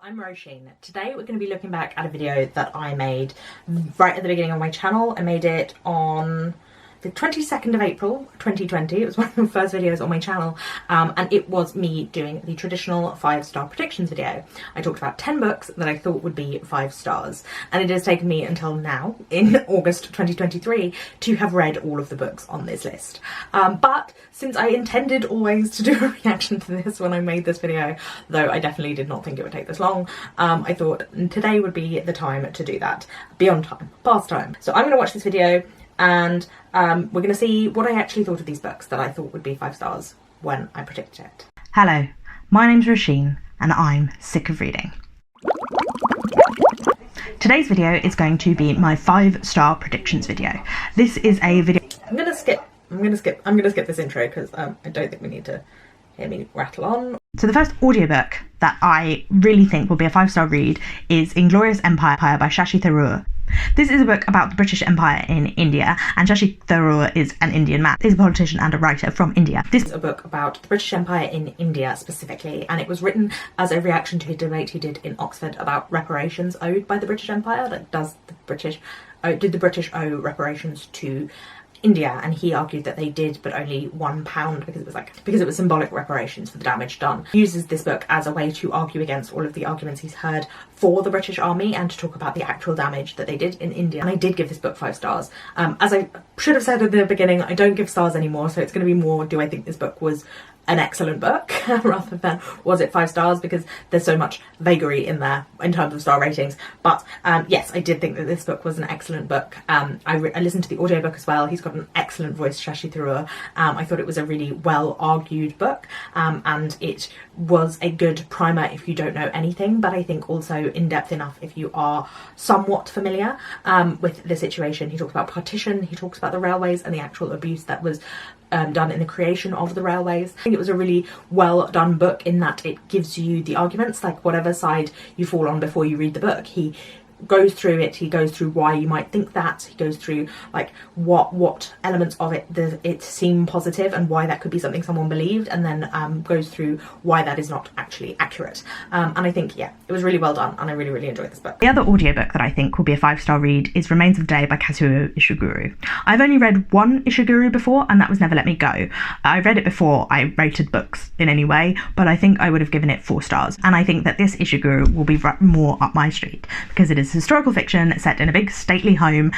I'm Roisin. Today we're going to be looking back at a video that I made right at the beginning of my channel. I made it on the 22nd of April 2020. It was one of the first videos on my channel, and it was me doing the traditional 5-star predictions video. I talked about 10 books that I thought would be 5 stars, and it has taken me until now, in August 2023, to have read all of the books on this list. But since I intended always to do a reaction to this when I made this video, though I definitely did not think it would take this long, I thought today would be the time to do that. Beyond time, past time. So I'm going to watch this video, and we're going to see what I actually thought of these books that I thought would be 5 stars when I predicted it. Hello, my name's Roisin and I'm sick of reading. Today's video is going to be my 5-star predictions video. This is a video... I'm gonna skip this intro because I don't think we need to hear me rattle on. So the first audiobook that I really think will be a 5-star read is Inglorious Empire by Shashi Tharoor. This is a book about the British Empire in India, and Shashi Tharoor is an Indian man. He's a politician and a writer from India. This is a book about the British Empire in India specifically, and it was written as a reaction to a debate he did in Oxford about reparations owed by the British Empire. Like, did the British owe reparations to India? And he argued that they did, but only £1 because it was symbolic reparations for the damage done. He uses this book as a way to argue against all of the arguments he's heard for the British Army and to talk about the actual damage that they did in India. And I did give this book 5 stars. As I should have said at the beginning, I don't give stars anymore, so it's going to be more, do I think this book was an excellent book rather than was it 5 stars, because there's so much vagary in there in terms of star ratings. But yes, I did think that this book was an excellent book. I listened to the audiobook as well. He's got an excellent voice, Shashi Tharoor. I thought it was a really well argued book, and it was a good primer if you don't know anything, but I think also in depth enough if you are somewhat familiar with the situation. He talks about partition, he talks about the railways and the actual abuse that was done in the creation of the railways. I think it was a really well done book in that it gives you the arguments, like whatever side you fall on before you read the book. He goes through it, he goes through why you might think that, he goes through like what elements of it seem positive and why that could be something someone believed, and then goes through why that is not actually accurate. And I think, yeah, it was really well done and I really enjoyed this book. The other audiobook that I think will be a 5-star read is Remains of Day by Kazuo Ishiguro. I've only read one Ishiguro before, and that was Never Let Me Go. I read it before I rated books in any way, but I think I would have given it 4 stars. And I think that this Ishiguro will be more up my street because it is historical fiction set in a big stately home,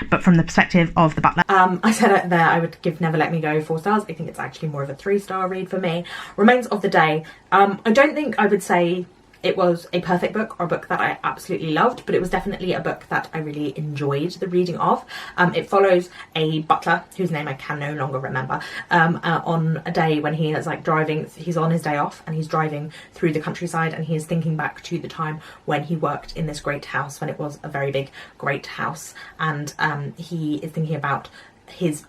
but from the perspective of the butler. I said it there, I would give Never Let Me Go 4 stars. I think it's actually more of a 3-star read for me. Remains of the Day, I don't think I would say it was a perfect book or a book that I absolutely loved, but it was definitely a book that I really enjoyed the reading of. It follows a butler whose name I can no longer remember, on a day when he is like driving, he's on his day off and he's driving through the countryside, and he is thinking back to the time when he worked in this great house, when it was a very big great house, and he is thinking about the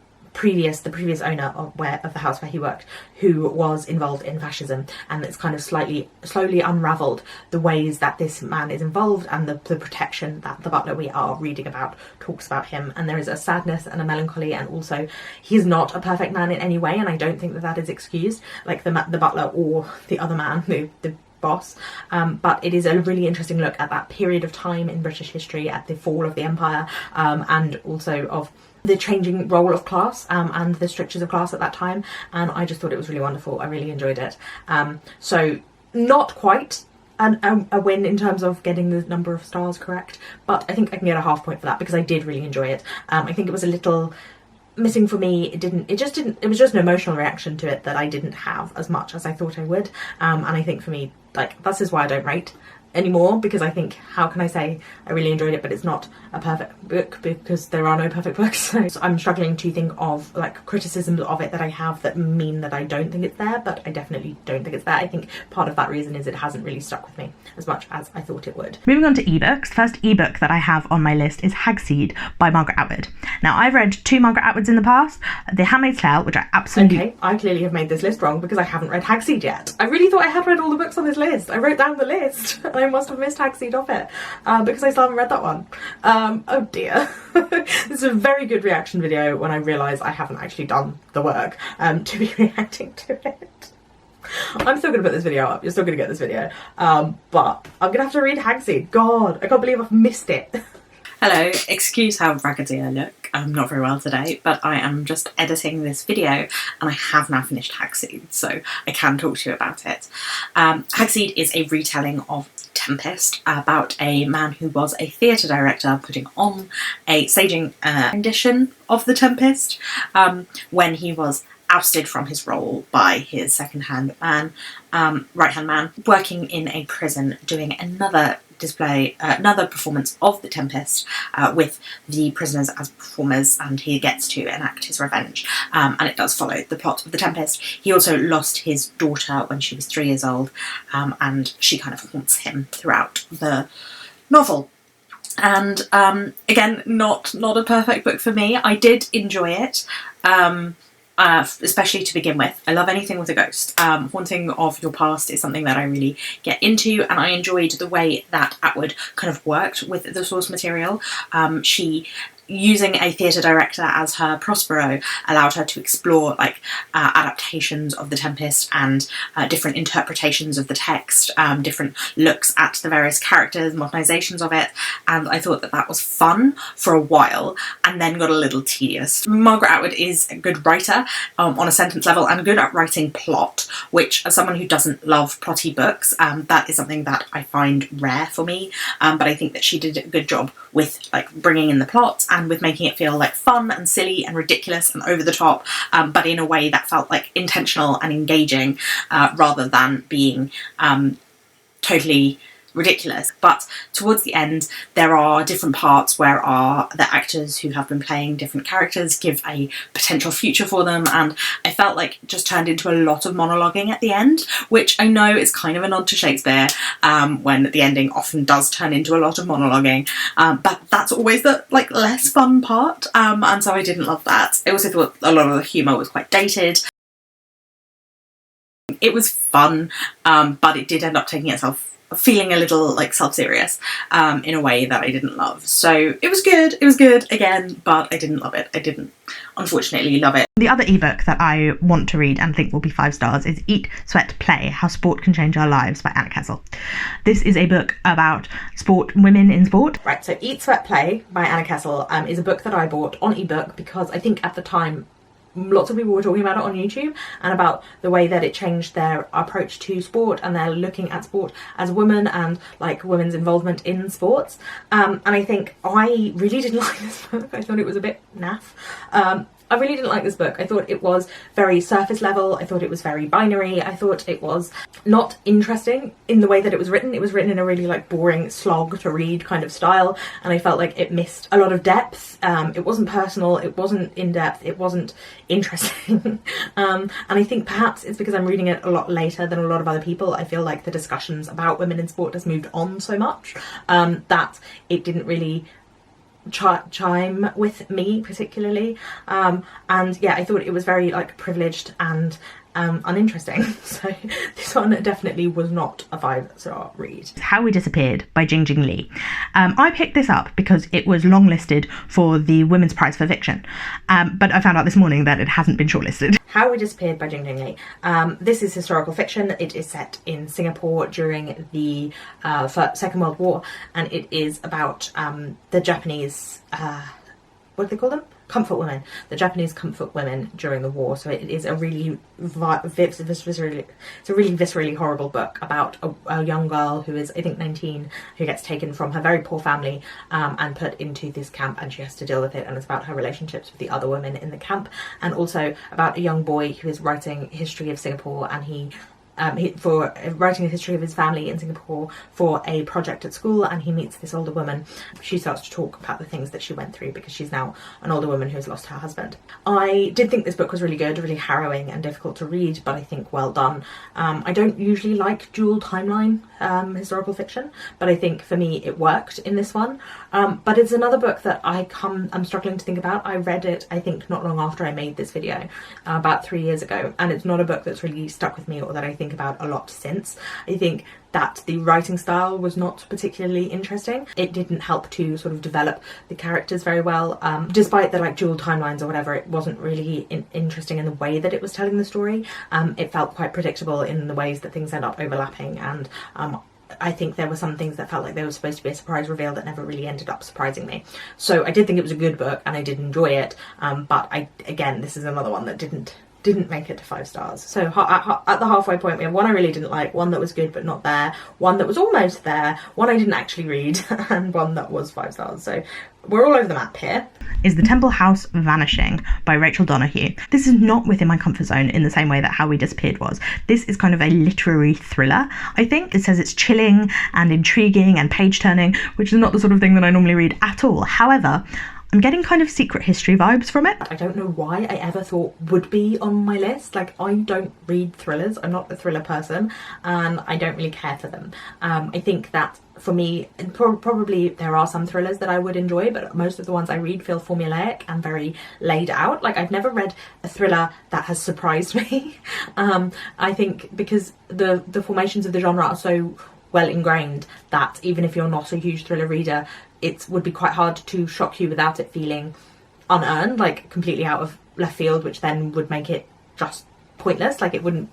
previous owner of the house where he worked, who was involved in fascism, and it's kind of slowly unravelled the ways that this man is involved and the protection that the butler we are reading about talks about him. And there is a sadness and a melancholy, and also he's not a perfect man in any way, and I don't think that is excused, like the butler or the other man, the boss, but it is a really interesting look at that period of time in British history, at the fall of the empire, and also of the changing role of class and the strictures of class at that time. And I just thought it was really wonderful. I really enjoyed it. So not quite a win in terms of getting the number of stars correct, but I think I can get a half point for that because I did really enjoy it. I think it was a little missing for me. It was just an emotional reaction to it that I didn't have as much as I thought I would. And I think for me, like, this is why I don't rate anymore, because I think, how can I say I really enjoyed it but it's not a perfect book, because there are no perfect books. So I'm struggling to think of like criticisms of it that I have that mean that I don't think it's there, but I definitely don't think it's there. I think part of that reason is it hasn't really stuck with me as much as I thought it would. Moving on to ebooks, the first ebook that I have on my list is Hagseed by Margaret Atwood. Now, I've read 2 Margaret Atwoods in the past, The Handmaid's Tale, which I absolutely... Okay, I clearly have made this list wrong because I haven't read Hagseed yet. I really thought I had read all the books on this list. I wrote down the list and I must have missed Hagseed off it because I still haven't read that one. Oh dear. This is a very good reaction video when I realise I haven't actually done the work to be reacting to it. I'm still gonna put this video up. You're still gonna get this video. But I'm gonna have to read Hagseed. God, I can't believe I've missed it. Hello, excuse how raggedy I look. I'm not very well today, but I am just editing this video and I have now finished Hagseed, so I can talk to you about it. Hagseed is a retelling of Tempest about a man who was a theatre director putting on a staging rendition of The Tempest when he was ousted from his role by his second-hand man, right-hand man, working in a prison doing another performance of The Tempest with the prisoners as performers, and he gets to enact his revenge, and it does follow the plot of The Tempest. He also lost his daughter when she was 3 years old, and she kind of haunts him throughout the novel. And again, not a perfect book for me. I did enjoy it. Especially to begin with. I love anything with a ghost. Haunting of your past is something that I really get into, and I enjoyed the way that Atwood kind of worked with the source material. She, using a theatre director as her Prospero, allowed her to explore like adaptations of The Tempest and different interpretations of the text, different looks at the various characters, modernizations of it, and I thought that that was fun for a while and then got a little tedious. Margaret Atwood is a good writer on a sentence level and good at writing plot, which as someone who doesn't love plotty books, that is something that I find rare for me, but I think that she did a good job with like bringing in the plot and with making it feel like fun and silly and ridiculous and over the top, but in a way that felt like intentional and engaging, rather than being totally ridiculous. But towards the end there are different parts where the actors who have been playing different characters give a potential future for them, and I felt like it just turned into a lot of monologuing at the end, which I know is kind of a nod to Shakespeare, when the ending often does turn into a lot of monologuing, but that's always the like less fun part, and so I didn't love that. I also thought a lot of the humour was quite dated. It was fun, but it did end up taking itself feeling a little like self-serious in a way that I didn't love. So it was good again, but I didn't love it. I didn't unfortunately love it. The other ebook that I want to read and think will be 5 stars is Eat, Sweat, Play: How Sport Can Change Our Lives by Anna Kessel. This is a book about sport, women in sport. Right, so Eat, Sweat, Play by Anna Kessel is a book that I bought on ebook because I think at the time lots of people were talking about it on YouTube and about the way that it changed their approach to sport, and they're looking at sport as women and like women's involvement in sports, and I think I really didn't like this book. I thought it was a bit naff. I really didn't like this book. I thought it was very surface level. I thought it was very binary. I thought it was not interesting in the way that it was written. It was written in a really like boring slog to read kind of style, and I felt like it missed a lot of depth. It wasn't personal, it wasn't in-depth, it wasn't interesting. And I think perhaps it's because I'm reading it a lot later than a lot of other people. I feel like the discussions about women in sport has moved on so much that it didn't really chime with me particularly, and yeah, I thought it was very like privileged and uninteresting. So this one definitely was not a 5-star read. How We Disappeared by Jing Lee. I picked this up because it was longlisted for the Women's Prize for Fiction, but I found out this morning that it hasn't been shortlisted. How We Disappeared by Jing Lee. This is historical fiction. It is set in Singapore during the Second World War, and it is about the Japanese, what do they call them? Comfort women. The Japanese comfort women during the war. So it is a really viscerally horrible book about a young girl who is, I think, 19, who gets taken from her very poor family and put into this camp, and she has to deal with it, and it's about her relationships with the other women in the camp, and also about a young boy who is writing history of Singapore, and for writing the history of his family in Singapore for a project at school, and he meets this older woman. She starts to talk about the things that she went through because she's now an older woman who has lost her husband. I did think this book was really good, really harrowing and difficult to read, but I think well done. I don't usually like dual timeline historical fiction, but I think for me it worked in this one. But it's another book that I'm struggling to think about. I read it, I think, not long after I made this video, about 3 years ago, and it's not a book that's really stuck with me or that I think think about a lot since. I think that the writing style was not particularly interesting. It didn't help to sort of develop the characters very well. Despite the like dual timelines or whatever, it wasn't really interesting in the way that it was telling the story. It felt quite predictable in the ways that things end up overlapping, and I think there were some things that felt like they were supposed to be a surprise reveal that never really ended up surprising me. So I did think it was a good book and I did enjoy it, but again, this is another one that didn't make it to 5 stars. So at the halfway point, we have one I really didn't like, one that was good but not there, one that was almost there, one I didn't actually read, and one that was 5 stars. So we're all over the map here. Is The Temple House Vanishing by Rachel Donoghue. This is not within my comfort zone in the same way that How We Disappeared was. This is kind of a literary thriller, I think. It says it's chilling and intriguing and page-turning, which is not the sort of thing that I normally read at all. However, I'm getting kind of secret history vibes from it. I don't know why I ever thought would be on my list. Like, I don't read thrillers. I'm not a thriller person, and I don't really care for them. I think that for me, probably there are some thrillers that I would enjoy, but most of the ones I read feel formulaic and very laid out. Like, I've never read a thriller that has surprised me. I think because the formations of the genre are so well ingrained that even if you're not a huge thriller reader, it would be quite hard to shock you without it feeling unearned, like completely out of left field, which then would make it just pointless. Like, it wouldn't,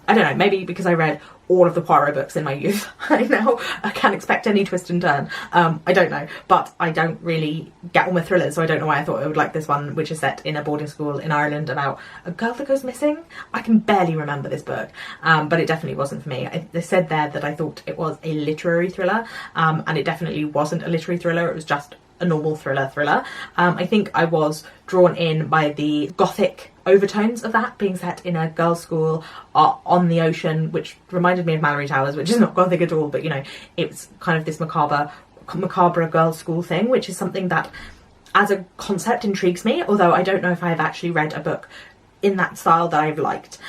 I don't know, maybe because I read all of the Poirot books in my youth, I can't expect any twist and turn. I don't know, but I don't really get on with thrillers, so I don't know why I thought I would like this one, which is set in a boarding school in Ireland about a girl that goes missing. I can barely remember this book, but it definitely wasn't for me. They said there that I thought it was a literary thriller, and it definitely wasn't a literary thriller. It was just a normal thriller. I think I was drawn in by the gothic overtones of that, being set in a girls' school on the ocean, which reminded me of Mallory Towers, which is not gothic at all, but you know, it's kind of this macabre girls' school thing, which is something that as a concept intrigues me, although I don't know if I've actually read a book in that style that I've liked.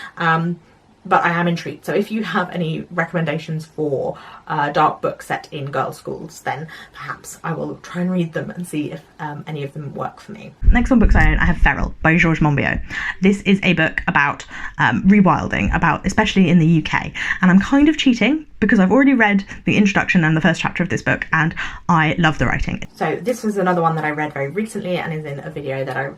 But I am intrigued. So if you have any recommendations for dark books set in girls' schools, then perhaps I will try and read them and see if any of them work for me. Next on books I own, I have Feral by Georges Monbiot. This is a book about rewilding, about especially in the UK. And I'm kind of cheating because I've already read the introduction and the first chapter of this book, and I love the writing. So this was another one that I read very recently and is in a video that I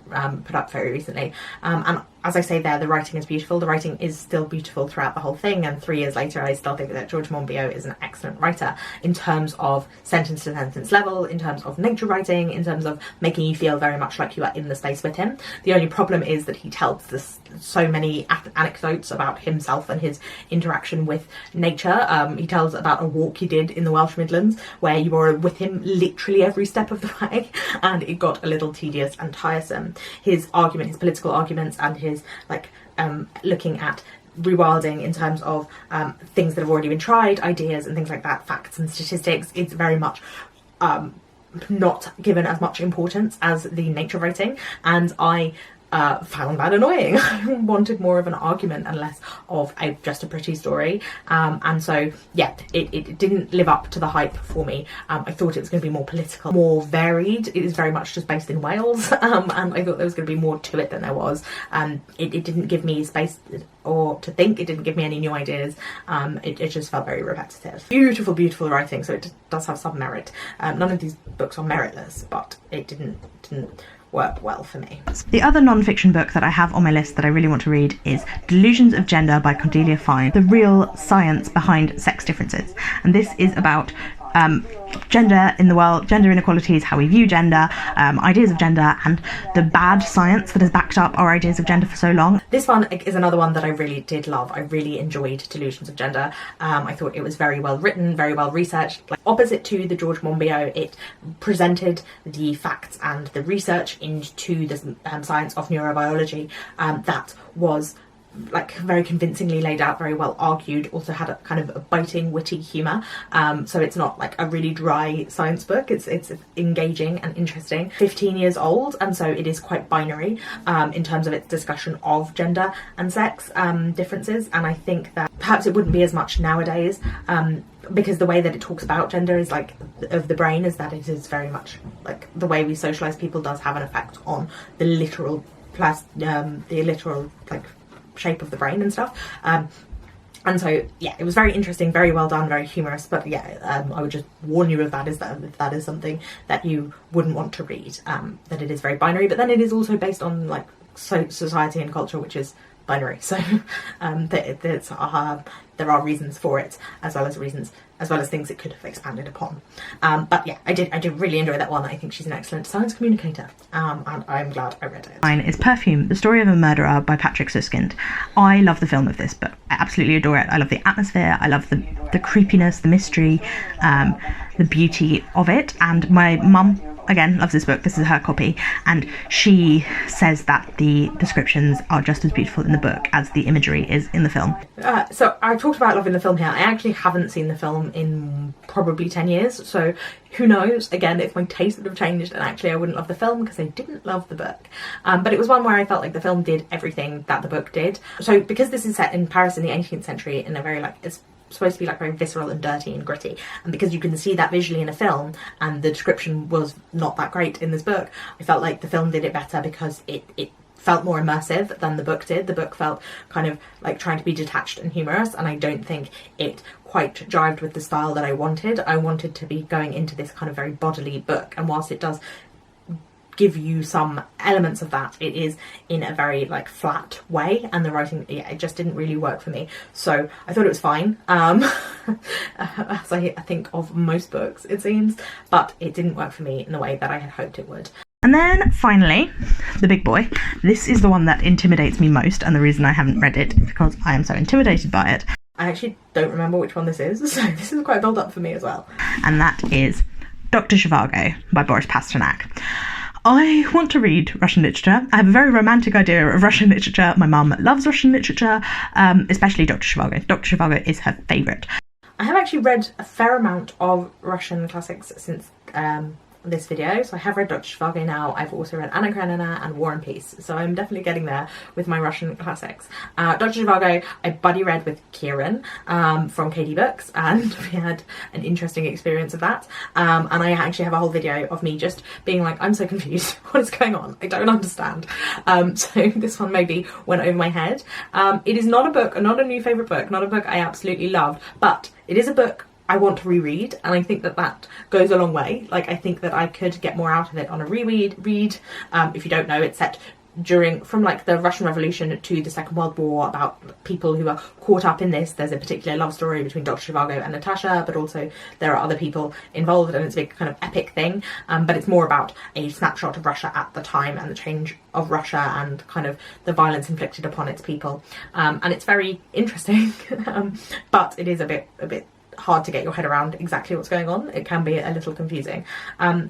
put up very recently. And as I say there, the writing is beautiful. The writing is still beautiful throughout the whole thing, and 3 years later I still think that Georges Monbiot is an excellent writer in terms of sentence to sentence level, in terms of nature writing, in terms of making you feel very much like you are in the space with him. The only problem is that he tells so many anecdotes about himself and his interaction with nature. He tells about a walk he did in the Welsh Midlands where you were with him literally every step of the way, and it got a little tedious and tiresome. His political arguments, and his looking at rewilding in terms of things that have already been tried, ideas and things like that, facts and statistics, it's very much not given as much importance as the nature writing, and I found that annoying. I wanted more of an argument and less of just a pretty story, and so yeah, it didn't live up to the hype for me. I thought it was going to be more political, more varied. It is very much just based in Wales, and I thought there was going to be more to it than there was. It didn't give me space or to think. It didn't give me any new ideas. It just felt very repetitive. Beautiful writing, so it does have some merit. None of these books are meritless, but it didn't work well for me. The other non-fiction book that I have on my list that I really want to read is Delusions of Gender by Cordelia, the real science behind sex differences. And this is about gender in the world, gender inequalities, how we view gender, ideas of gender, and the bad science that has backed up our ideas of gender for so long. This one is another one that I really did love. I really enjoyed Delusions of Gender. I thought it was very well written, very well researched. Like, opposite to the Georges Monbiot, it presented the facts and the research into the science of neurobiology that was like very convincingly laid out, very well argued, also had a kind of a biting, witty humour, so it's not like a really dry science book. It's engaging and interesting. 15 years old, and so it is quite binary in terms of its discussion of gender and sex differences, and I think that perhaps it wouldn't be as much nowadays, because the way that it talks about gender is like of the brain is that it is very much like the way we socialise people does have an effect on the literal like shape of the brain and stuff. And so, yeah, it was very interesting, very well done, very humorous. But yeah, I would just warn you of that, is that if that is something that you wouldn't want to read, that it is very binary. But then it is also based on like society and culture, which is binary. So there are reasons for it, as well as things it could have expanded upon. But yeah, I did really enjoy that one. I think she's an excellent science communicator, and I'm glad I read it. Mine is Perfume, The Story of a Murderer by Patrick Suskind. I love the film of this book. I absolutely adore it. I love the atmosphere. I love the creepiness, the mystery, the beauty of it. And my mum, again, loves this book. This is her copy, and she says that the descriptions are just as beautiful in the book as the imagery is in the film. So I talked about loving the film here. I actually haven't seen the film in probably 10 years, so who knows, again, if my taste would have changed and actually I wouldn't love the film because I didn't love the book. But it was one where I felt like the film did everything that the book did. So because this is set in Paris in the 18th century in a very like, it's supposed to be like very visceral and dirty and gritty, and because you can see that visually in a film and the description was not that great in this book, I felt like the film did it better because it felt more immersive than the book did. The book felt kind of like trying to be detached and humorous, and I don't think it quite jived with the style that I wanted. I wanted to be going into this kind of very bodily book, and whilst it does give you some elements of that, it is in a very like flat way, and the writing, yeah, it just didn't really work for me. So I thought it was fine, as I think of most books it seems, but it didn't work for me in the way that I had hoped it would. And then finally, the big boy. This is the one that intimidates me most, and the reason I haven't read it is because I am so intimidated by it. I actually don't remember which one this is, so this is quite a build up for me as well. And that is Dr. Zhivago by Boris Pasternak. I want to read Russian literature. I have a very romantic idea of Russian literature. My mum loves Russian literature, especially Dr. Zhivago. Dr. Zhivago is her favourite. I have actually read a fair amount of Russian classics since this video. So I have read Dr. Zhivago now. I've also read Anna Karenina and War and Peace. So I'm definitely getting there with my Russian classics. Dr. Zhivago I buddy read with Kieran from KD Books, and we had an interesting experience of that. And I actually have a whole video of me just being like, I'm so confused. What is going on? I don't understand. So this one maybe went over my head. It is not a book, not a new favourite book, not a book I absolutely loved, but it is a book I want to reread, and I think that that goes a long way. Like, I think that I could get more out of it on a reread. If you don't know, it's set from like the Russian Revolution to the Second World War, about people who are caught up in this. There's a particular love story between Dr. Zhivago and Natasha, but also there are other people involved, and it's a big kind of epic thing. But it's more about a snapshot of Russia at the time and the change of Russia and kind of the violence inflicted upon its people. And it's very interesting, but it is a bit hard to get your head around exactly what's going on. It can be a little confusing.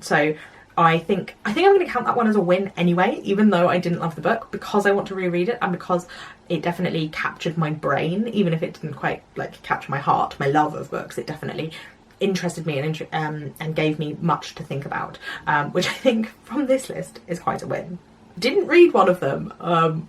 So I think I'm going to count that one as a win anyway, even though I didn't love the book, because I want to reread it and because it definitely captured my brain, even if it didn't quite like capture my heart, my love of books. It definitely interested me and gave me much to think about, which I think from this list is quite a win. Didn't read one of them,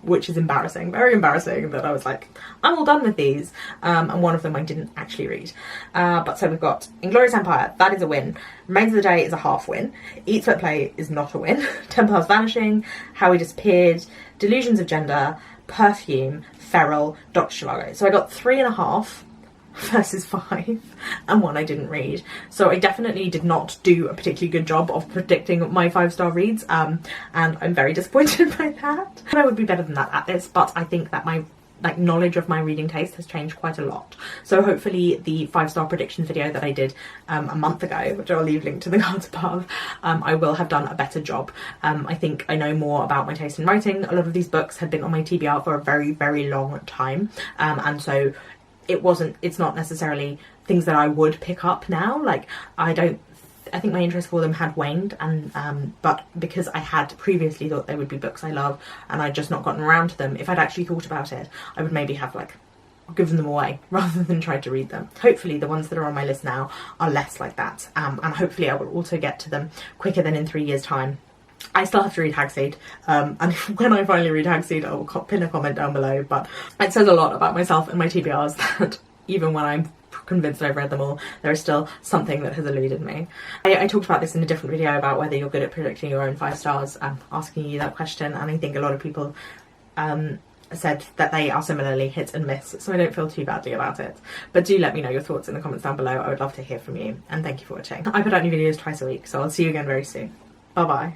which is embarrassing, very embarrassing, that I was like, I'm all done with these, and one of them I didn't actually read. But so we've got Inglorious Empire, that is a win. Remains of the Day is a half win. Eat, Sweat, Play is not a win. Templars Vanishing, How We Disappeared, Delusions of Gender, Perfume, Feral, Dr. Zhivago. So I got 3.5 versus 5, and one I didn't read. So I definitely did not do a particularly good job of predicting my 5-star reads, and I'm very disappointed by that. I would be better than that at this, but I think that my knowledge of my reading taste has changed quite a lot. So hopefully the 5-star predictions video that I did a month ago, which I'll leave linked to the cards above, I will have done a better job. I think I know more about my taste in writing. A lot of these books had been on my TBR for a very, very long time, and so it's not necessarily things that I would pick up now. Like, I think my interest for them had waned, and but because I had previously thought they would be books I love and I'd just not gotten around to them, if I'd actually thought about it, I would maybe have like given them away rather than tried to read them. Hopefully the ones that are on my list now are less like that, and hopefully I will also get to them quicker than in 3 years' time. I still have to read Hagseed, and when I finally read Hagseed, I will pin a comment down below, but it says a lot about myself and my TBRs that even when I'm convinced I've read them all, there is still something that has eluded me. I talked about this in a different video about whether you're good at predicting your own 5 stars, asking you that question, and I think a lot of people said that they are similarly hit and miss, so I don't feel too badly about it. But do let me know your thoughts in the comments down below. I would love to hear from you, and thank you for watching. I put out new videos twice a week, so I'll see you again very soon. Bye bye.